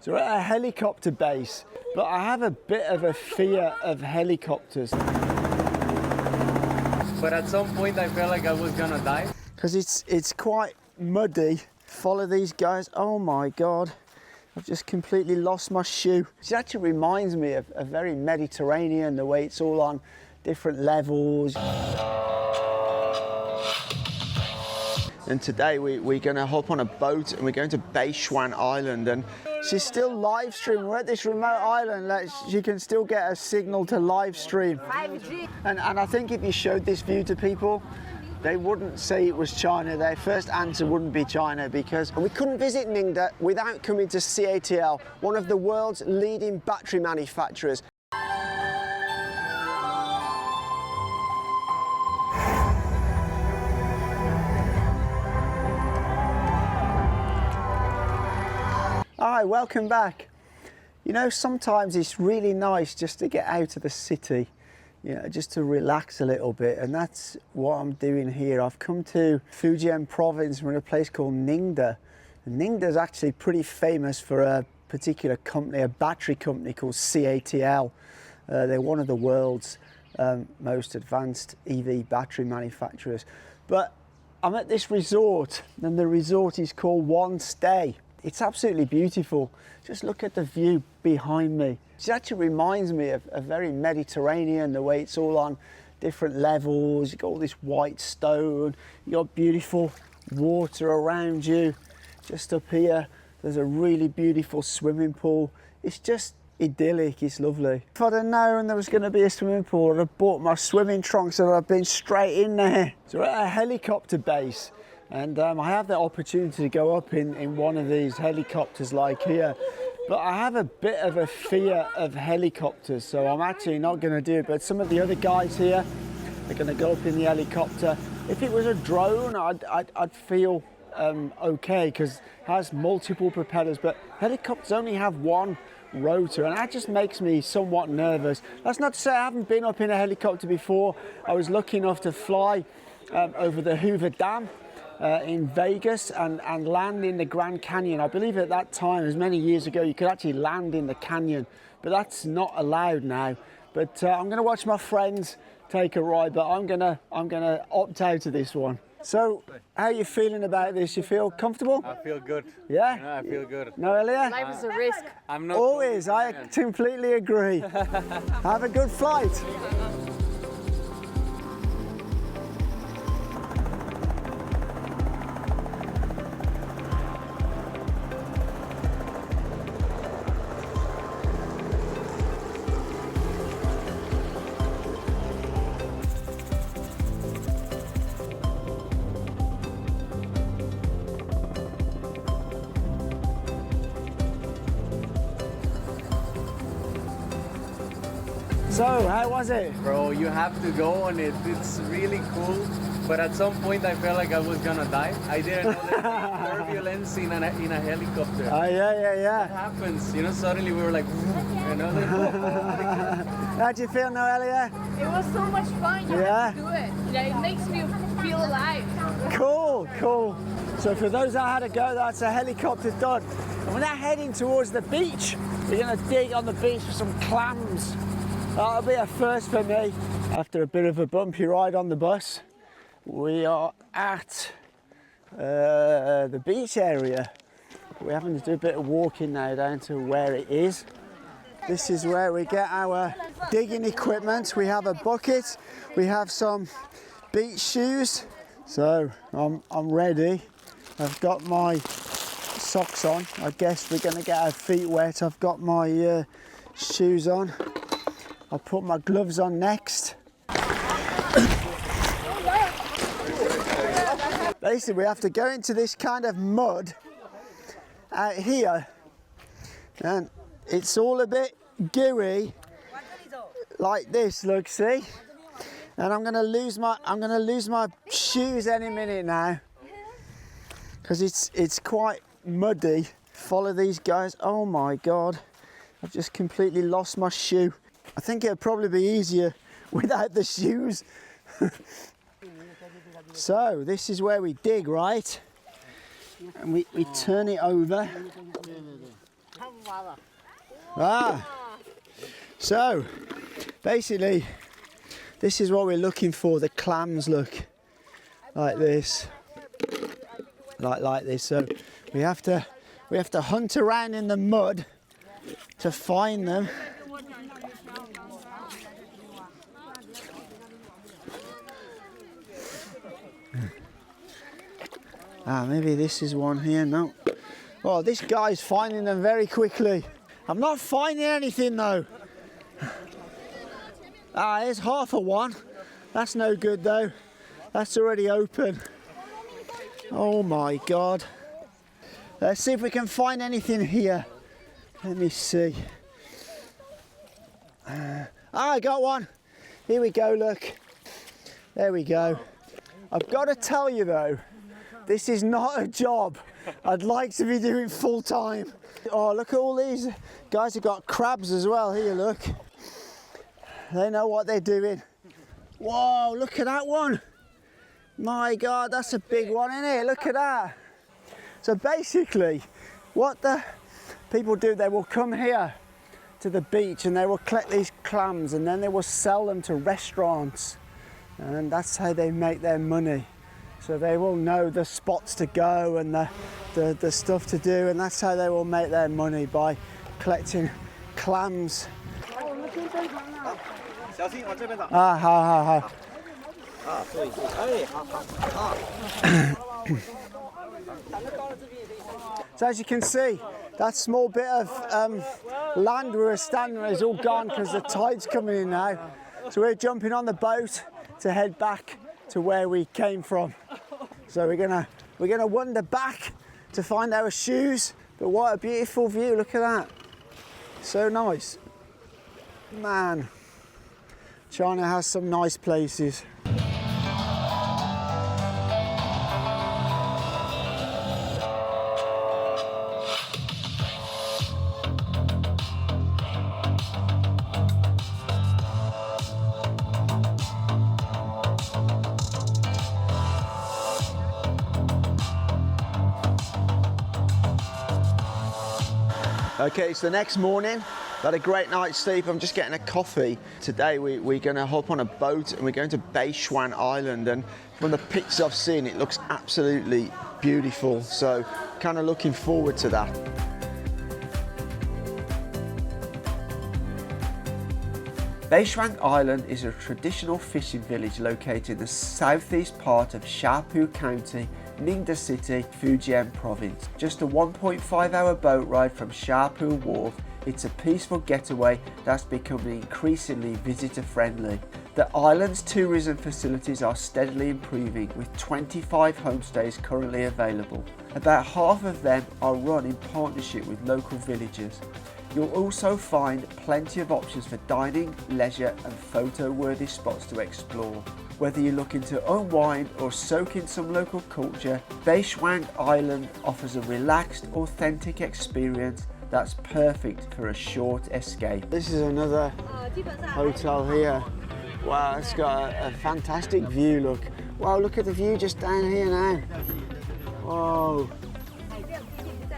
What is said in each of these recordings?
So we're at a helicopter base, but I have a bit of a fear of helicopters. But at some point I felt like I was gonna die. Because it's quite muddy. Follow these guys. Oh my God. I've just completely lost my shoe. It actually reminds me of very Mediterranean, the way it's all on different levels. And today we're going to hop on a boat and we're going to Bashwan Island. And she's still live streaming. We're at this remote island. She can still get a signal to live stream. 5G. And I think if you showed this view to people, they wouldn't say it was China. Their first answer wouldn't be China, because we couldn't visit Ningde without coming to CATL, one of the world's leading battery manufacturers. Hi, welcome back. You know, sometimes it's really nice just to get out of the city, you know, just to relax a little bit, and that's what I'm doing here. I've come to Fujian province. We're in a place called Ningde. And Ningde is actually pretty famous for a particular company, a battery company called CATL. They're one of the world's most advanced EV battery manufacturers. But I'm at this resort, and the resort is called One Stay. It's absolutely beautiful. Just look at the view behind me. It actually reminds me of very Mediterranean, the way it's all on different levels. You've got all this white stone, you've got beautiful water around you. Just up here, there's a really beautiful swimming pool. It's just idyllic, it's lovely. If I'd have known there was going to be a swimming pool, I'd have bought my swimming trunks and I'd have been straight in there. So we're at a helicopter base. And I have the opportunity to go up in one of these helicopters like here. But I have a bit of a fear of helicopters, so I'm actually not going to do it. But some of the other guys here are going to go up in the helicopter. If it was a drone, I'd feel okay, because it has multiple propellers. But helicopters only have one rotor, and that just makes me somewhat nervous. That's not to say I haven't been up in a helicopter before. I was lucky enough to fly over the Hoover Dam in Vegas and land in the Grand Canyon. I believe at that time, as many years ago, you could actually land in the canyon, but that's not allowed now. But I'm going to watch my friends take a ride, but I'm gonna opt out of this one. So, how are you feeling about this? You feel comfortable? I feel good. Yeah? You know, I feel good. No, Elia? Life is a risk. I'm not Always, I completely agree. Have a good flight. So, how was it? Bro, you have to go on it. It's really cool. But at some point I felt like I was gonna die. I didn't know there's turbulence in a helicopter. Oh, yeah. What happens? You know, suddenly we were like, you know. How do you feel now, Elia? It was so much fun. You have to do it. Yeah, it makes me feel alive. Cool. So for those that had a go, that's a helicopter done. And we're now heading towards the beach. We're going to dig on the beach for some clams. That'll be a first for me. After a bit of a bumpy ride on the bus, we are at the beach area. We're having to do a bit of walking now down to where it is. This is where we get our digging equipment. We have a bucket, we have some beach shoes. So I'm ready. I've got my socks on. I guess we're going to get our feet wet. I've got my shoes on. I'll put my gloves on next. Basically, we have to go into this kind of mud out here, and it's all a bit gooey, like this. Look, see? And I'm gonna lose my shoes any minute now, because it's quite muddy. Follow these guys. Oh my God! I've just completely lost my shoe. I think it'd probably be easier without the shoes. So this is where we dig, right? And we turn it over. So basically this is what we're looking for. The clams look like this, like this. So we have to hunt around in the mud to find them. Maybe this is one here. No. Oh, this guy's finding them very quickly. I'm not finding anything though. There's half of one. That's no good though. That's already open. Oh my God. Let's see if we can find anything here. Let me see. I got one. Here we go, look. There we go. I've got to tell you though, this is not a job I'd like to be doing full time. Oh, look at all these guys have got crabs as well. Here, look. They know what they're doing. Whoa, look at that one. My God, that's a big one, isn't it? Look at that. So basically, what the people do, they will come here to the beach and they will collect these clams and then they will sell them to restaurants. And that's how they make their money. So they will know the spots to go and the stuff to do, and that's how they will make their money, by collecting clams. So as you can see, that small bit of land we were standing on is all gone because the tide's coming in now. So we're jumping on the boat to head back to where we came from. So we're gonna wander back to find our shoes. But what a beautiful view, look at that. So nice. Man, China has some nice places. Okay, it's the next morning. Had a great night's sleep. I'm just getting a coffee. Today we're going to hop on a boat and we're going to Bashwan Island, and from the pictures I've seen it looks absolutely beautiful, so kind of looking forward to that. Bashwan Island is a traditional fishing village located in the southeast part of Chargo County, Ningde City, Fujian province. Just a 1.5-hour boat ride from Chargo Wharf, it's a peaceful getaway that's becoming increasingly visitor friendly. The island's tourism facilities are steadily improving, with 25 homestays currently available. About half of them are run in partnership with local villagers. You'll also find plenty of options for dining, leisure and photo-worthy spots to explore. Whether you're looking to unwind or soak in some local culture, Bashwan Island offers a relaxed, authentic experience that's perfect for a short escape. This is another hotel here. Wow, it's got a fantastic view, look. Wow, look at the view just down here now. Whoa.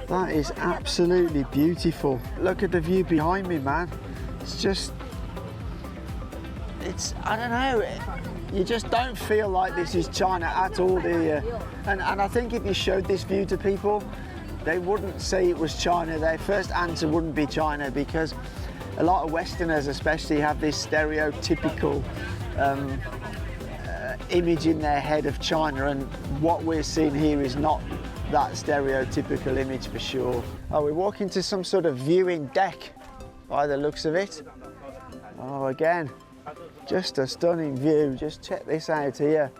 That is absolutely beautiful. Look at the view behind me, man. I don't know, you just don't feel like this is China at all, do you? And I think if you showed this view to people, they wouldn't say it was China. Their first answer wouldn't be China, because a lot of Westerners especially have this stereotypical image in their head of China, and what we're seeing here is not that stereotypical image for sure. Oh, we're walking to some sort of viewing deck by the looks of it. Oh, again, just a stunning view. Just check this out here.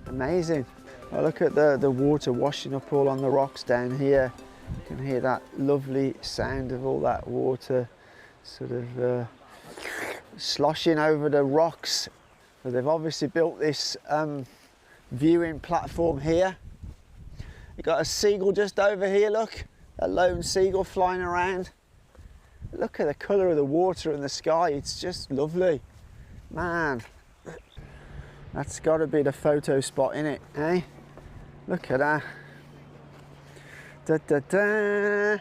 Amazing. Oh, look at the water washing up all on the rocks down here. You can hear that lovely sound of all that water sort of sloshing over the rocks. So they've obviously built this viewing platform here. You've got a seagull just over here, look. A lone seagull flying around. Look at the colour of the water and the sky, it's just lovely. Man, that's got to be the photo spot, innit, eh? Look at that. Da, da, da.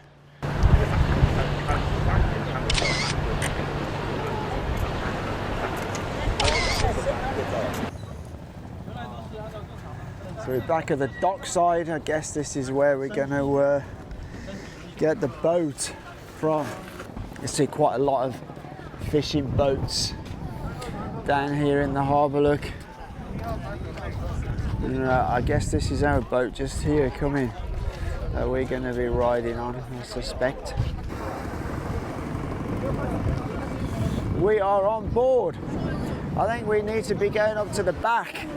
So we're back at the dockside. I guess this is where we're going to get the boat from. You see quite a lot of fishing boats down here in the harbour, look. And, I guess this is our boat just here coming that we're going to be riding on, I suspect. We are on board. I think we need to be going up to the back.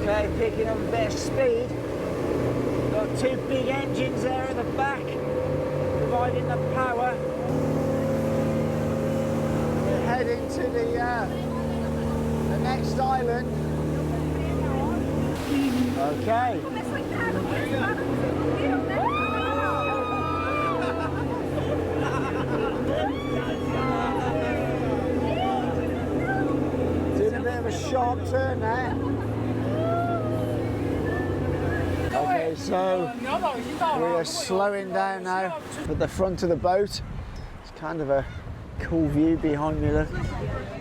Okay, picking up a bit of speed. Got two big engines there at the back, providing the power. We're heading to the next island. Okay. Doing a bit of a sharp turn there. Okay, so we are slowing down now at the front of the boat. It's kind of a cool view behind me, look.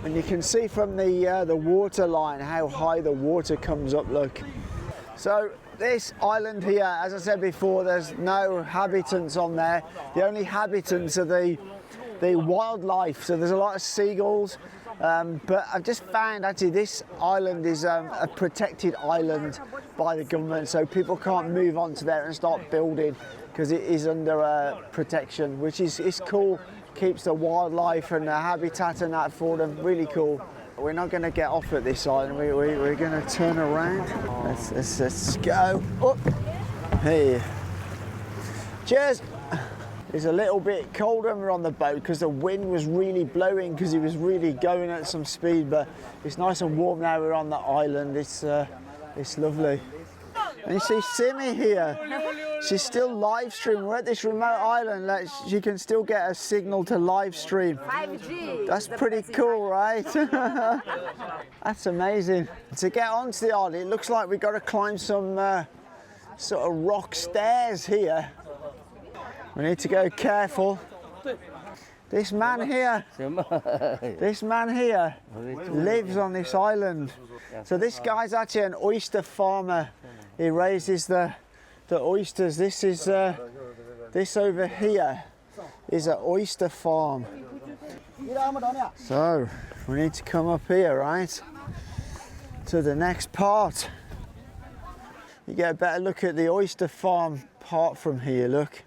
And you can see from the water line how high the water comes up, look. So this island here, as I said before, there's no inhabitants on there. The only inhabitants are the wildlife. So there's a lot of seagulls. But I've just found actually this island is a protected island by the government, so people can't move onto there and start building because it is under protection, which is cool. Keeps the wildlife and the habitat and that for them, really cool. We're not going to get off at this island, we're going to turn around. Let's go. Oh. Hey. Cheers. It's a little bit colder when we're on the boat because the wind was really blowing because it was really going at some speed, but it's nice and warm now we're on the island. It's lovely. And you see Simi here. She's still live streaming. We're at this remote island. Like, she can still get a signal to live stream. 5G. That's pretty cool, right? That's amazing. To get onto the island, it looks like we've got to climb some sort of rock stairs here. We need to go careful. This man here lives on this island. So this guy's actually an oyster farmer. He raises the oysters. This is this over here is an oyster farm. So we need to come up here, right, to the next part. You get a better look at the oyster farm part from here, look.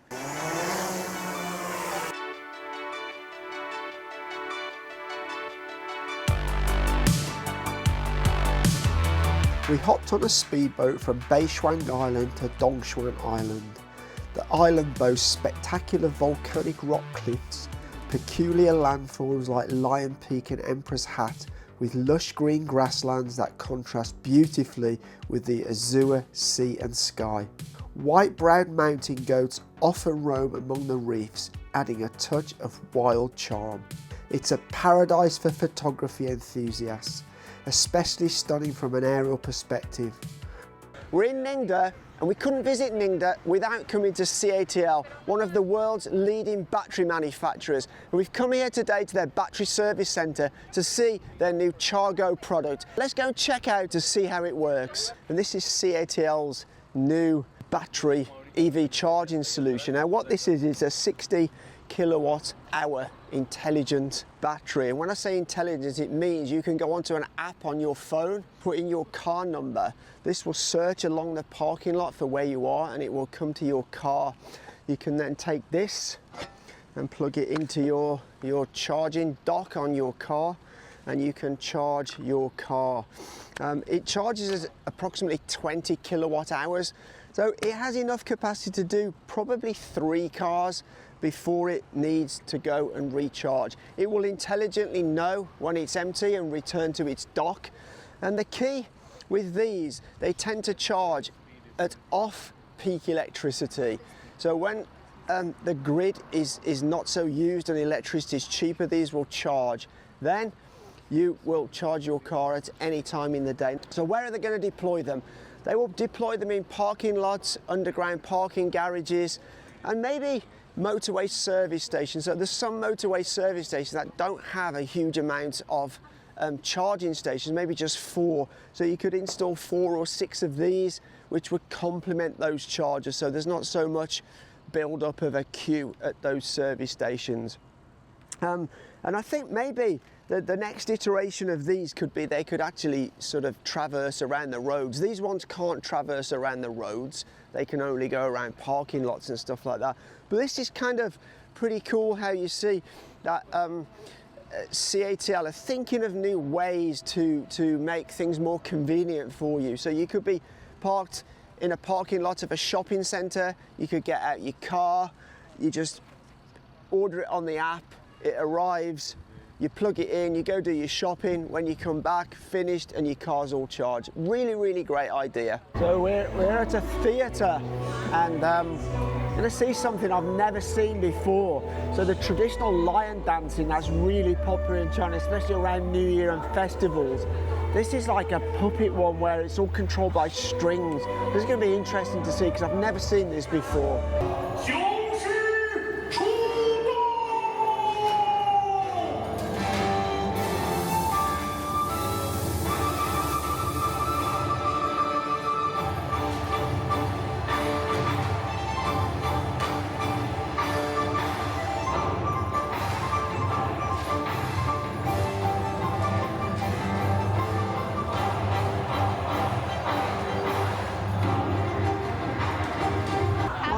We hopped on a speedboat from Bashwan Island to Dongwan Island. The island boasts spectacular volcanic rock cliffs, peculiar landforms like Lion Peak and Emperor's Hat, with lush green grasslands that contrast beautifully with the azure sea and sky. White-brown mountain goats often roam among the reefs, adding a touch of wild charm. It's a paradise for photography enthusiasts, especially stunning from an aerial perspective. We're in Ningde, and we couldn't visit Ningde without coming to CATL, one of the world's leading battery manufacturers. And we've come here today to their battery service centre to see their new Chargo product. Let's go check out to see how it works. And this is CATL's new battery EV charging solution. Now what this is a 60 kilowatt hour intelligent battery, and when I say intelligent, it means you can go onto an app on your phone, put in your car number. This will search along the parking lot for where you are and it will come to your car. You can then take this and plug it into your charging dock on your car and you can charge your car. It charges approximately 20 kilowatt hours, so it has enough capacity to do probably 3 cars before it needs to go and recharge. It will intelligently know when it's empty and return to its dock. And the key with these, they tend to charge at off-peak electricity. So when the grid is not so used and electricity is cheaper, these will charge. Then you will charge your car at any time in the day. So where are they going to deploy them? They will deploy them in parking lots, underground parking garages, and maybe motorway service stations. So there's some motorway service stations that don't have a huge amount of charging stations, maybe just 4. So you could install 4 or 6 of these, which would complement those chargers. So there's not so much build up of a queue at those service stations. And I think maybe the next iteration of these could be they could actually sort of traverse around the roads. These ones can't traverse around the roads. They can only go around parking lots and stuff like that. But this is kind of pretty cool how you see that CATL are thinking of new ways to make things more convenient for you. So you could be parked in a parking lot of a shopping centre, you could get out your car, you just order it on the app, it arrives, you plug it in, you go do your shopping, when you come back, finished, and your car's all charged. Really, really great idea. So we're at a theatre, and I'm going to see something I've never seen before. So the traditional lion dancing that's really popular in China, especially around New Year and festivals. This is like a puppet one where it's all controlled by strings. This is going to be interesting to see because I've never seen this before.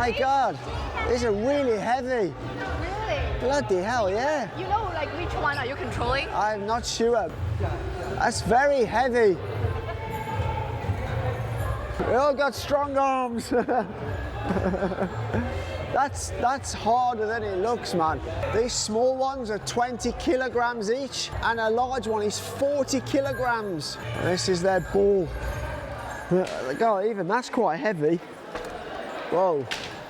My God, these are really heavy. Really? Bloody hell, yeah. You know, like which one are you controlling? I'm not sure. That's very heavy. We all got strong arms. That's harder than it looks, man. These small ones are 20 kilograms each, and a large one is 40 kilograms. This is their ball. God, even that's quite heavy. Whoa.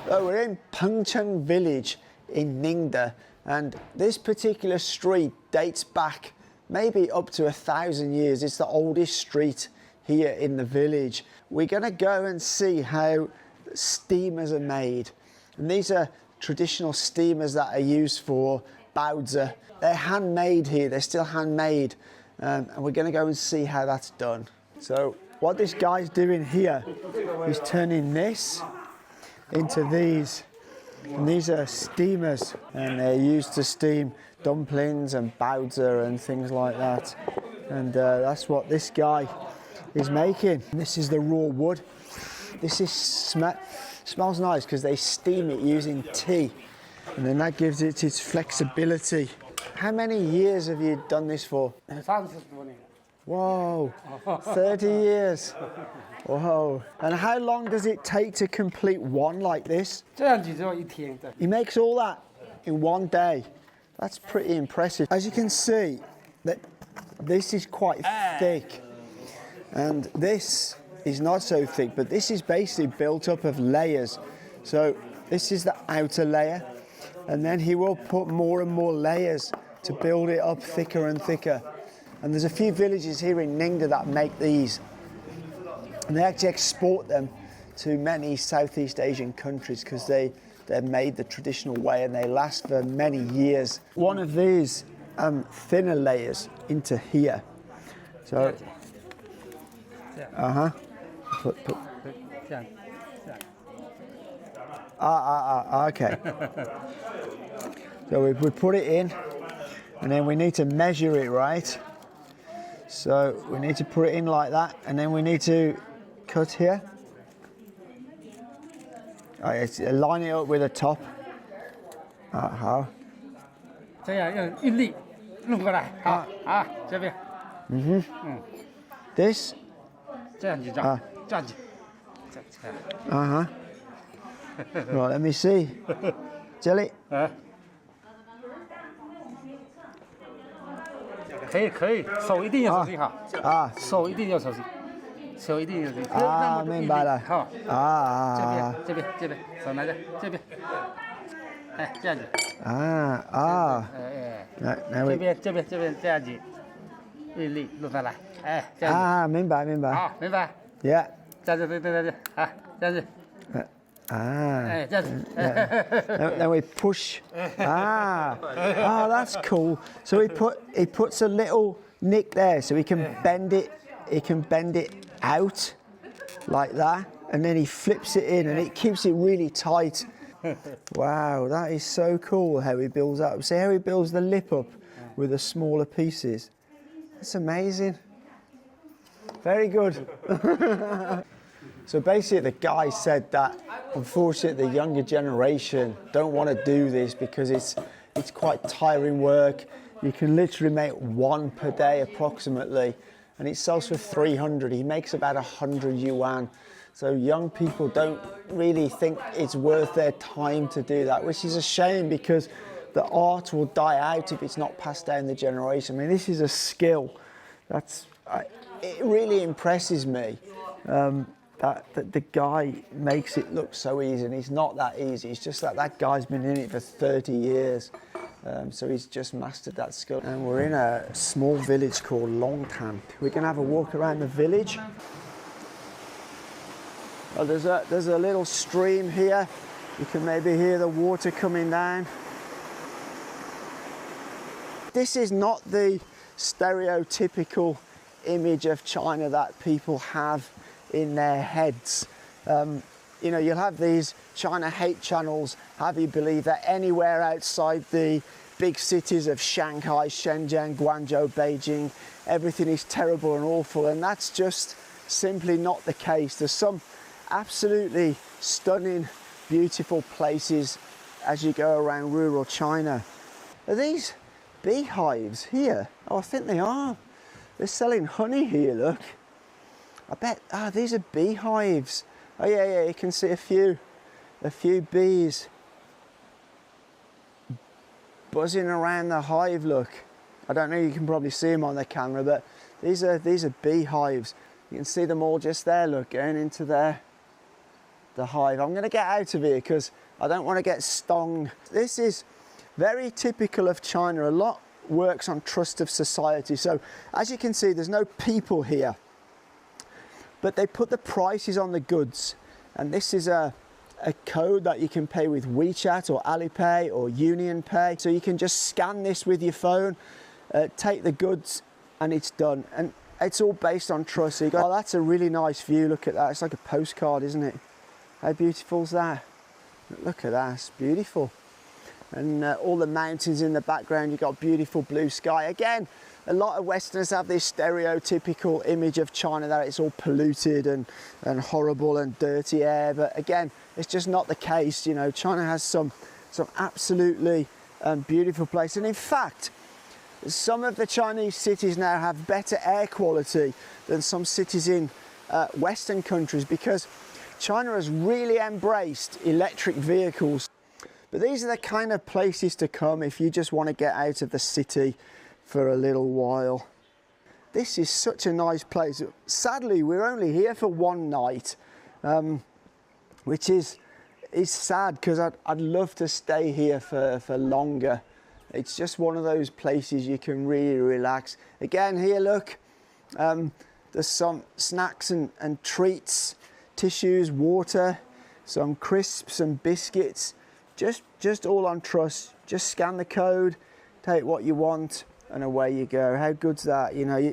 So we're in Fujian village in Ningde, and this particular street dates back maybe up to 1,000 years. It's the oldest street here in the village. We're going to go and see how steamers are made. And these are traditional steamers that are used for baozi. They're handmade here, they're still handmade. And we're going to go and see how that's done. So what this guy's doing here is turning this into these. And these are steamers, and they're used to steam dumplings and baozi and things like that. And that's what this guy is making. And this is the raw wood. This is smells nice because they steam it using tea, and then that gives it its flexibility. How many years have you done this for? Whoa, 30 years. Whoa. And how long does it take to complete one like this? He makes all that in one day. That's pretty impressive. As you can see, that this is quite thick, and this is not so thick, but this is basically built up of layers. So this is the outer layer, and then he will put more and more layers to build it up thicker and thicker. And there's a few villages here in Ningde that make these, and they actually export them to many Southeast Asian countries because they're made the traditional way and they last for many years. One of these thinner layers into here. So, okay. So we put it in, and then we need to measure it, right? So we need to put it in like that, and then we need to cut here. Line it up with the top. How? This? Right, let me see. Jelly? 可以，手一定要小心哈。手一定要小心，手一定要小心。明白了。好。这边，手拿着，这边。哎，这样子。这边这样子，用力弄上来，哎，这样子。明白。好，明白。Yeah。这样子，对，啊，这样子。哎，这样子。Then we push. That's cool. So he puts a little nick there, so he can bend it. He can bend it out like that, and then he flips it in, and it keeps it really tight. Wow, that is so cool how he builds up. See how he builds the lip up with the smaller pieces. That's amazing. Very good. So basically the guy said that unfortunately the younger generation don't want to do this because it's quite tiring work. You can literally make one per day approximately, and it sells for 300. He makes about 100 yuan. So young people don't really think it's worth their time to do that, which is a shame because the art will die out if it's not passed down the generation. I mean, this is a skill it really impresses me that the guy makes it look so easy, and it's not that easy. It's just that guy's been in it for 30 years. So he's just mastered that skill. And we're in a small village called Longtan. We're going to have a walk around the village. Oh, there's a little stream here. You can maybe hear the water coming down. This is not the stereotypical image of China that people have in their heads. You know, you'll have these China hate channels have you believe that anywhere outside the big cities of Shanghai, Shenzhen, Guangzhou, Beijing, everything is terrible and awful, and that's just simply not the case. There's some absolutely stunning, beautiful places as you go around rural China. Are these beehives here? Oh, I think they are. They're selling honey here, look. I bet, these are beehives. Oh yeah, you can see a few bees buzzing around the hive, look. I don't know, you can probably see them on the camera, but these are beehives. You can see them all just there, look, going into the hive. I'm gonna get out of here because I don't want to get stung. This is very typical of China. A lot works on trust of society. So as you can see, there's no people here, but they put the prices on the goods, and this is a code that you can pay with WeChat or Alipay or Union Pay. So you can just scan this with your phone, take the goods, and it's done. And it's all based on trust. So you go, oh, that's a really nice view. Look at that. It's like a postcard, isn't it? How beautiful is that? Look at that. It's beautiful. And all the mountains in the background, you've got beautiful blue sky. Again, a lot of Westerners have this stereotypical image of China that it's all polluted and horrible and dirty air, but again, it's just not the case. You know, China has some absolutely beautiful places, and in fact, some of the Chinese cities now have better air quality than some cities in Western countries because China has really embraced electric vehicles. But these are the kind of places to come if you just want to get out of the city for a little while. This is such a nice place. Sadly, we're only here for one night, which is sad because I'd love to stay here for longer. It's just one of those places you can really relax. Again, here, look, there's some snacks and treats, tissues, water, some crisps and biscuits. Just all on trust. Just scan the code, take what you want, and away you go. How good's that? You know,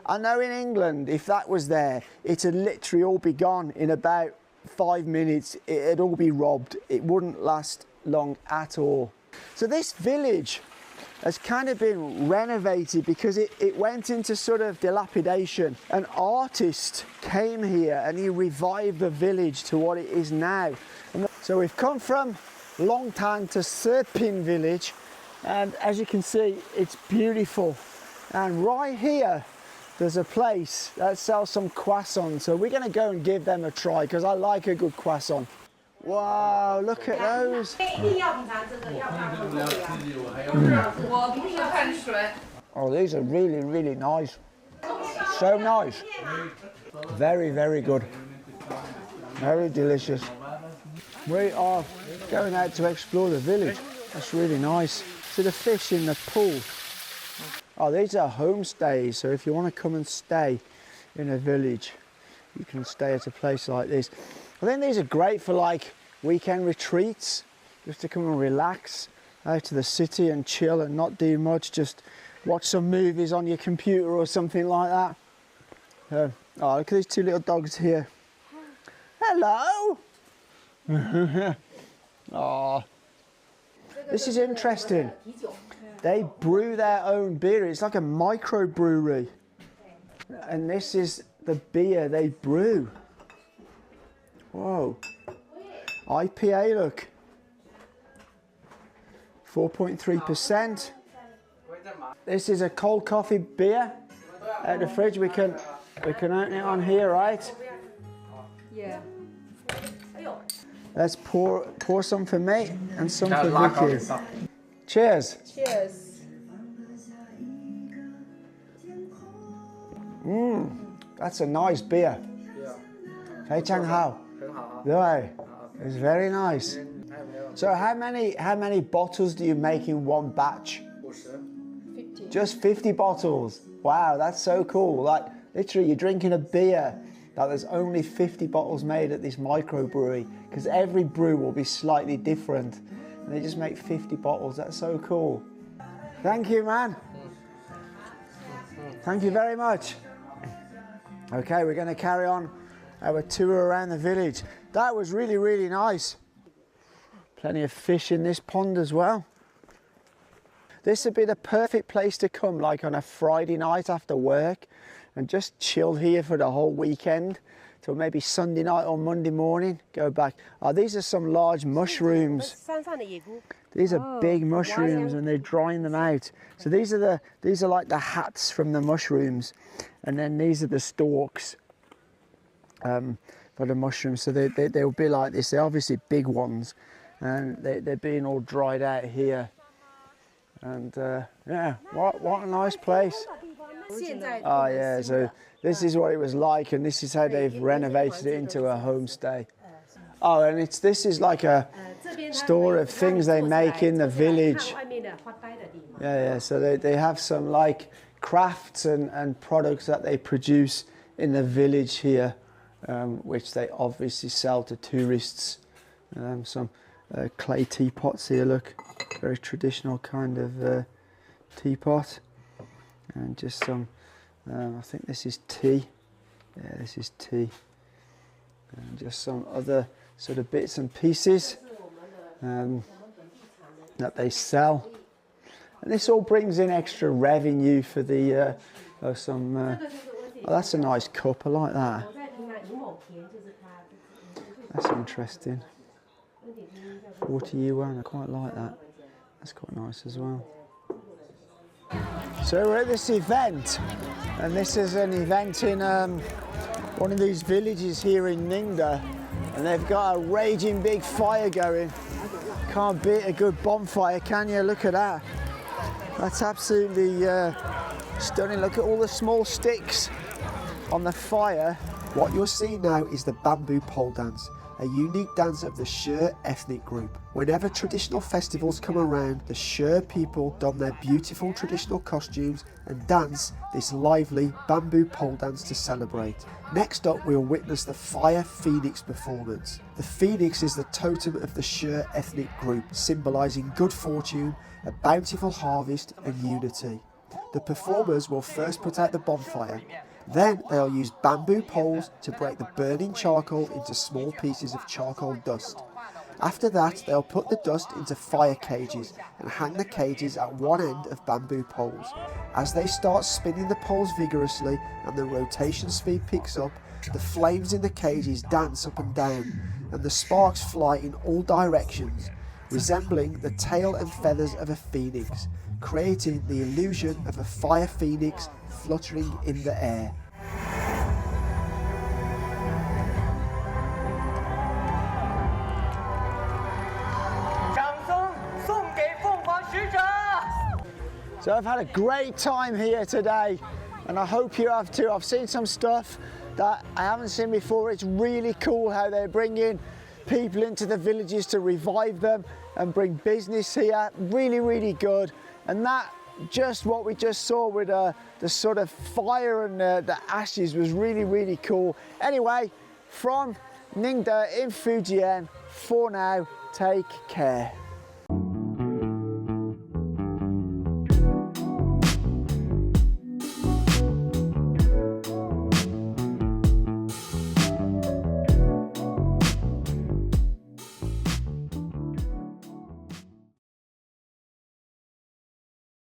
I know in England, if that was there, it'd literally all be gone in about 5 minutes. It'd all be robbed. It wouldn't last long at all. So this village has kind of been renovated because it went into sort of dilapidation. An artist came here and he revived the village to what it is now. And so we've come from Longtan to Serin Village, and as you can see, it's beautiful. And right here, there's a place that sells some croissants. So we're going to go and give them a try because I like a good croissant. Wow, look at those. Oh, these are really, really nice. So nice. Very, very good. Very delicious. We are going out to explore the village. That's really nice. See the fish in the pool. Oh, these are homestays. So if you want to come and stay in a village, you can stay at a place like this. I think these are great for like weekend retreats, just to come and relax out to the city and chill and not do much, just watch some movies on your computer or something like that. Oh, look at these two little dogs here. Hello. Oh, this is interesting. They brew their own beer. It's like a microbrewery. And this is the beer they brew. Whoa. IPA, look. 4.3%. This is a cold coffee beer out the fridge. We can open it on here, right? Yeah. Let's pour some for me and some for Vicky. Cheers. Cheers. That's a nice beer. 非常好. Yeah, it's very nice. So how many bottles do you make in one batch? 50. Just 50 bottles. Wow, that's so cool. Like literally you're drinking a beer that there's only 50 bottles made at this microbrewery, because every brew will be slightly different. And they just make 50 bottles. That's so cool. Thank you, man. Thank you very much. Okay, we're going to carry on our tour around the village. That was really, really nice. Plenty of fish in this pond as well. This would be the perfect place to come, like on a Friday night after work, and just chill here for the whole weekend till maybe Sunday night or Monday morning. Go back. Oh, these are some large mushrooms. These are big mushrooms, and they're drying them out. So these are like the hats from the mushrooms, and then these are the stalks for the mushrooms. So they'll be like this. They're obviously big ones, and they're being all dried out here. And yeah, what a nice place. Oh yeah, so this is what it was like, and this is how they've renovated it into a homestay. Oh, and this is like a store of things they make in the village. Yeah, so they have some like crafts and products that they produce in the village here, which they obviously sell to tourists. Some clay teapots here, look, very traditional kind of teapot. And just some, I think this is tea. Yeah, this is tea. And just some other sort of bits and pieces that they sell. And this all brings in extra revenue for the, oh, that's a nice cup, I like that. That's interesting. 40 yuan, I quite like that. That's quite nice as well. So we're at this event, and this is an event in one of these villages here in Ningde, and they've got a raging big fire going. Can't beat a good bonfire, can you? Look at that. That's absolutely stunning. Look at all the small sticks on the fire. What you're seeing now is the bamboo pole dance, a unique dance of the Sher ethnic group. Whenever traditional festivals come around, the Sher people don their beautiful traditional costumes and dance this lively bamboo pole dance to celebrate. Next up, we'll witness the Fire Phoenix performance. The phoenix is the totem of the Sher ethnic group, symbolising good fortune, a bountiful harvest and unity. The performers will first put out the bonfire. Then they'll use bamboo poles to break the burning charcoal into small pieces of charcoal dust. After that, they'll put the dust into fire cages and hang the cages at one end of bamboo poles. As they start spinning the poles vigorously and the rotation speed picks up, the flames in the cages dance up and down, and the sparks fly in all directions, resembling the tail and feathers of a phoenix, creating the illusion of a fire phoenix fluttering in the air. So I've had a great time here today, and I hope you have too. I've seen some stuff that I haven't seen before. It's really cool how they're bringing people into the villages to revive them and bring business here. Really, really good. And that, just what we just saw with the sort of fire and the ashes was really, really cool. Anyway, from Ningde in Fujian, for now, take care.